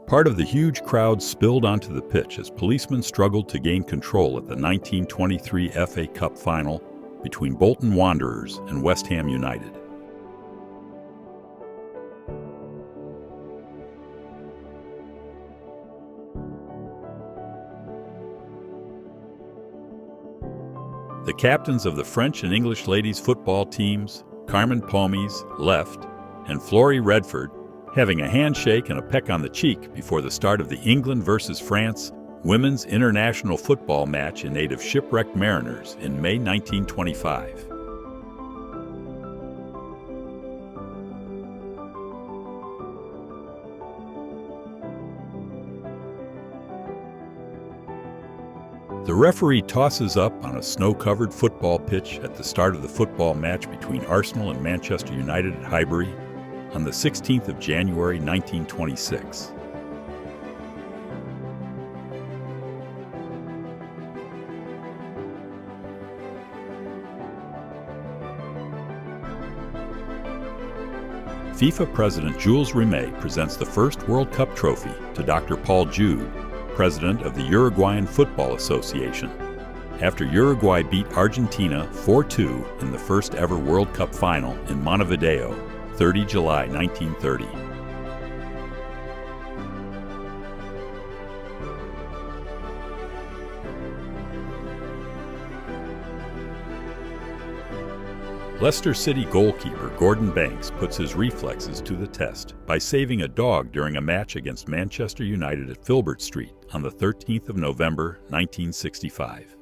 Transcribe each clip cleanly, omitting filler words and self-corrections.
Part of the huge crowd spilled onto the pitch as policemen struggled to gain control at the 1923 FA Cup final between Bolton Wanderers and West Ham United. The captains of the French and English ladies football teams, Carmen Pomies, left, and Flory Redford, having a handshake and a peck on the cheek before the start of the England versus France women's international football match in aid of shipwrecked mariners in May 1925. The referee tosses up on a snow-covered football pitch at the start of the football match between Arsenal and Manchester United at Highbury on the 16th of January 1926. FIFA President Jules Rimet presents the first World Cup trophy to Dr. Paul Jude, President of the Uruguayan Football Association, after Uruguay beat Argentina 4-2 in the first ever World Cup final in Montevideo, 30 July 1930. Leicester City goalkeeper Gordon Banks puts his reflexes to the test by saving a dog during a match against Manchester United at Filbert Street on the 13th of November, 1965.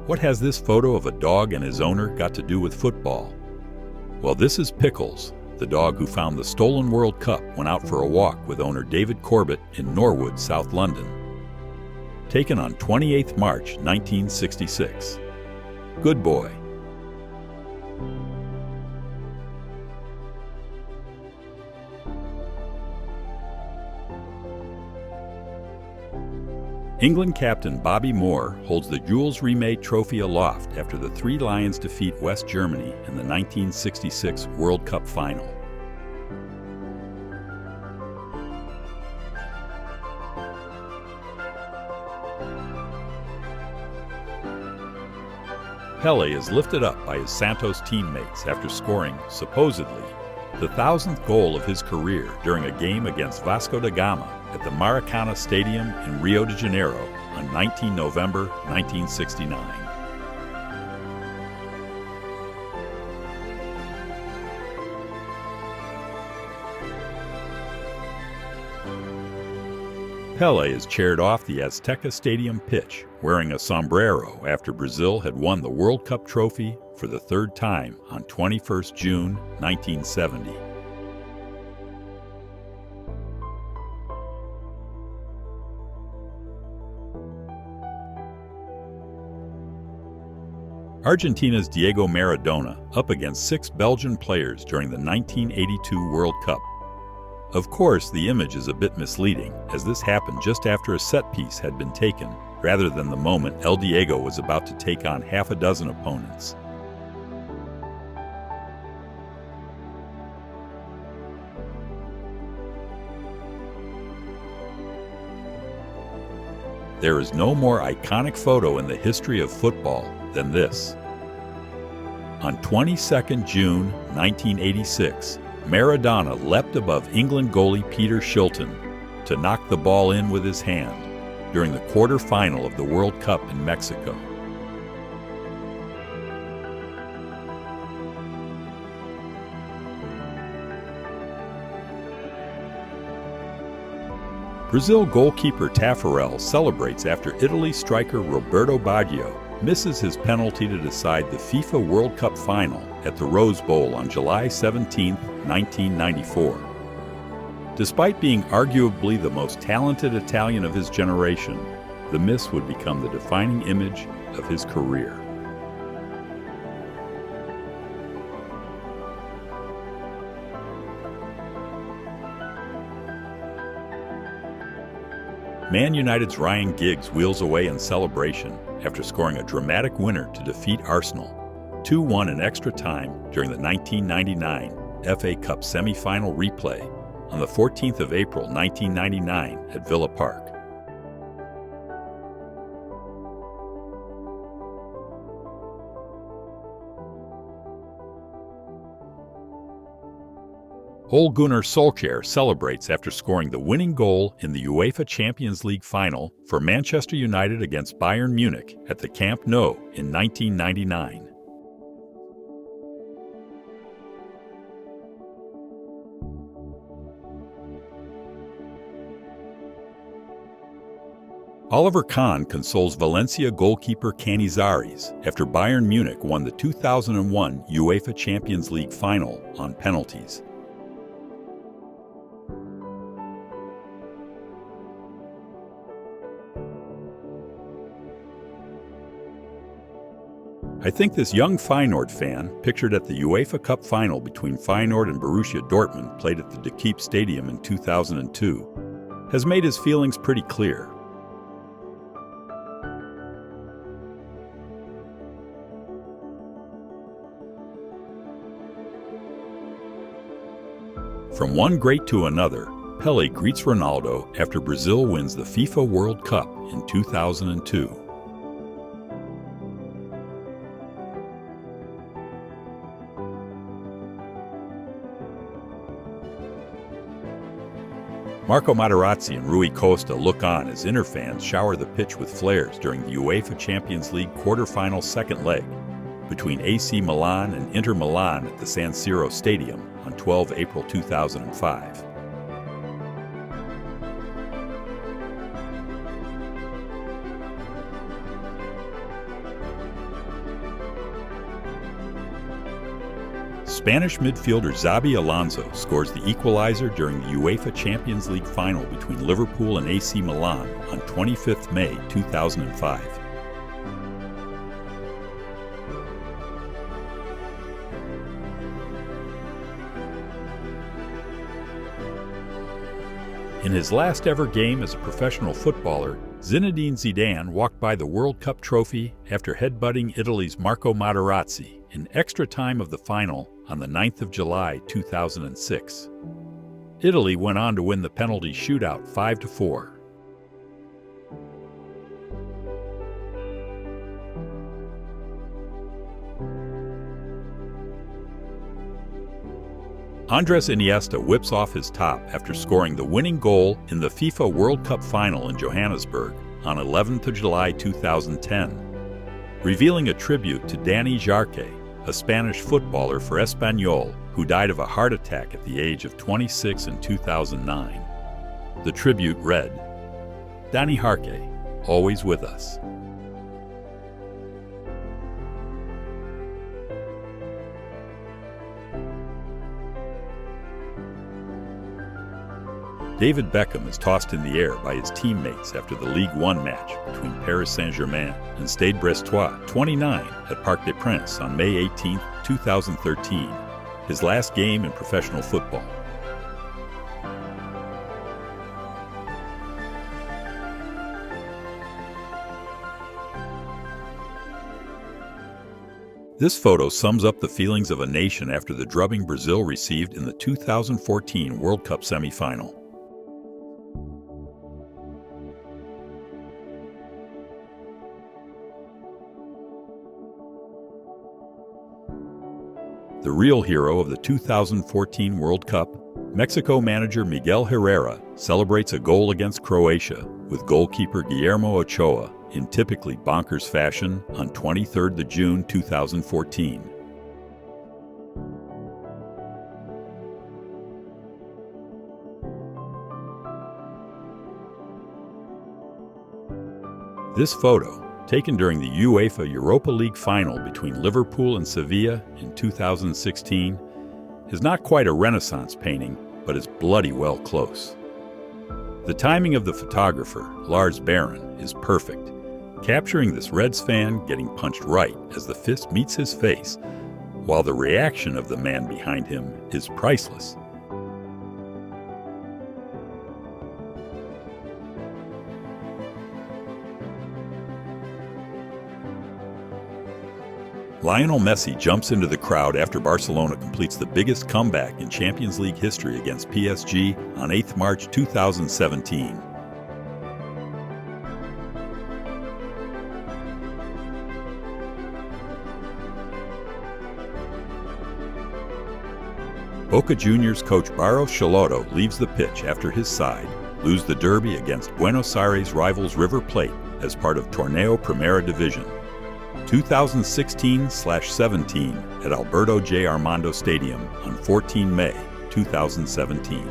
What has this photo of a dog and his owner got to do with football? Well, this is Pickles, the dog who found the stolen World Cup when out for a walk with owner David Corbett in Norwood, South London. Taken on 28 March 1966. Good boy. England captain Bobby Moore holds the Jules Rimet Trophy aloft after the Three Lions defeat West Germany in the 1966 World Cup final. Pele is lifted up by his Santos teammates after scoring, supposedly, the 1,000th goal of his career during a game against Vasco da Gama at the Maracana Stadium in Rio de Janeiro on 19 November 1969. Pele is chaired off the Azteca Stadium pitch wearing a sombrero after Brazil had won the World Cup trophy for the third time on 21st June 1970. Argentina's Diego Maradona up against 6 Belgian players during the 1982 World Cup. Of course, the image is a bit misleading, as this happened just after a set piece had been taken, rather than the moment El Diego was about to take on half a dozen opponents. There is no more iconic photo in the history of football than this. On 22nd June 1986, Maradona leapt above England goalie Peter Shilton to knock the ball in with his hand during the quarter-final of the World Cup in Mexico. Brazil goalkeeper Taffarel celebrates after Italy striker Roberto Baggio misses his penalty to decide the FIFA World Cup final at the Rose Bowl on July 17, 1994. Despite being arguably the most talented Italian of his generation, the miss would become the defining image of his career. Man United's Ryan Giggs wheels away in celebration after scoring a dramatic winner to defeat Arsenal 2-1 in extra time during the 1999 FA Cup semi-final replay on the 14th of April 1999 at Villa Park. Ole Gunnar Solskjaer celebrates after scoring the winning goal in the UEFA Champions League final for Manchester United against Bayern Munich at the Camp Nou in 1999. Oliver Kahn consoles Valencia goalkeeper Canizares after Bayern Munich won the 2001 UEFA Champions League final on penalties. I think this young Feyenoord fan, pictured at the UEFA Cup final between Feyenoord and Borussia Dortmund played at the De Kuip Stadium in 2002, has made his feelings pretty clear. From one great to another, Pelé greets Ronaldo after Brazil wins the FIFA World Cup in 2002. Marco Materazzi and Rui Costa look on as Inter fans shower the pitch with flares during the UEFA Champions League quarter-final second leg between AC Milan and Inter Milan at the San Siro Stadium on 12 April 2005. Spanish midfielder Xabi Alonso scores the equalizer during the UEFA Champions League final between Liverpool and AC Milan on 25 May 2005. In his last ever game as a professional footballer, Zinedine Zidane walked by the World Cup trophy after headbutting Italy's Marco Materazzi in extra time of the final on the 9th of July 2006. Italy went on to win the penalty shootout 5-4. Andres Iniesta whips off his top after scoring the winning goal in the FIFA World Cup final in Johannesburg on 11th of July 2010, revealing a tribute to Dani Jarque, a Spanish footballer for Espanyol who died of a heart attack at the age of 26 in 2009. The tribute read, "Dani Jarque, always with us." David Beckham is tossed in the air by his teammates after the Ligue 1 match between Paris Saint-Germain and Stade Brestois 29 at Parc des Princes on May 18, 2013, his last game in professional football. This photo sums up the feelings of a nation after the drubbing Brazil received in the 2014 World Cup semi-final. The real hero of the 2014 World Cup, Mexico manager Miguel Herrera celebrates a goal against Croatia with goalkeeper Guillermo Ochoa in typically bonkers fashion on 23rd of June 2014. This photo, taken during the UEFA Europa League final between Liverpool and Sevilla in 2016, is not quite a Renaissance painting, but is bloody well close. The timing of the photographer, Lars Barron, is perfect, capturing this Reds fan getting punched right as the fist meets his face, while the reaction of the man behind him is priceless. Lionel Messi jumps into the crowd after Barcelona completes the biggest comeback in Champions League history against PSG on 8 March 2017. Boca Juniors coach Barros Schelotto leaves the pitch after his side lose the derby against Buenos Aires rivals River Plate as part of Torneo Primera Division 2016/17 at Alberto J. Armando Stadium on 14 May 2017.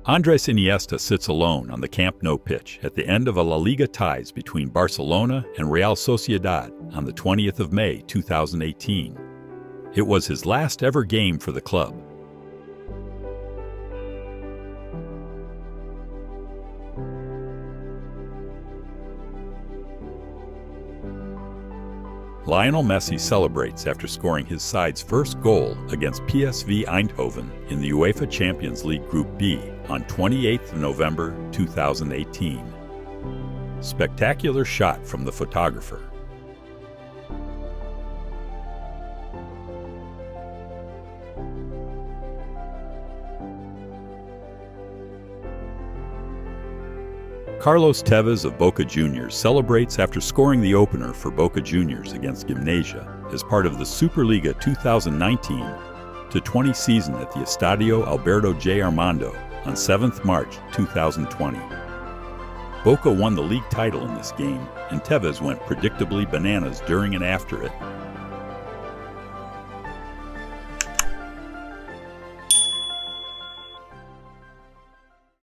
Andres Iniesta sits alone on the Camp Nou pitch at the end of a La Liga ties between Barcelona and Real Sociedad on the 20th of May 2018. It was his last ever game for the club. Lionel Messi celebrates after scoring his side's first goal against PSV Eindhoven in the UEFA Champions League Group B on 28 November 2018. Spectacular shot from the photographer. Carlos Tevez of Boca Juniors celebrates after scoring the opener for Boca Juniors against Gimnasia as part of the Superliga 2019-20 season at the Estadio Alberto J. Armando on 7th March 2020. Boca won the league title in this game, and Tevez went predictably bananas during and after it,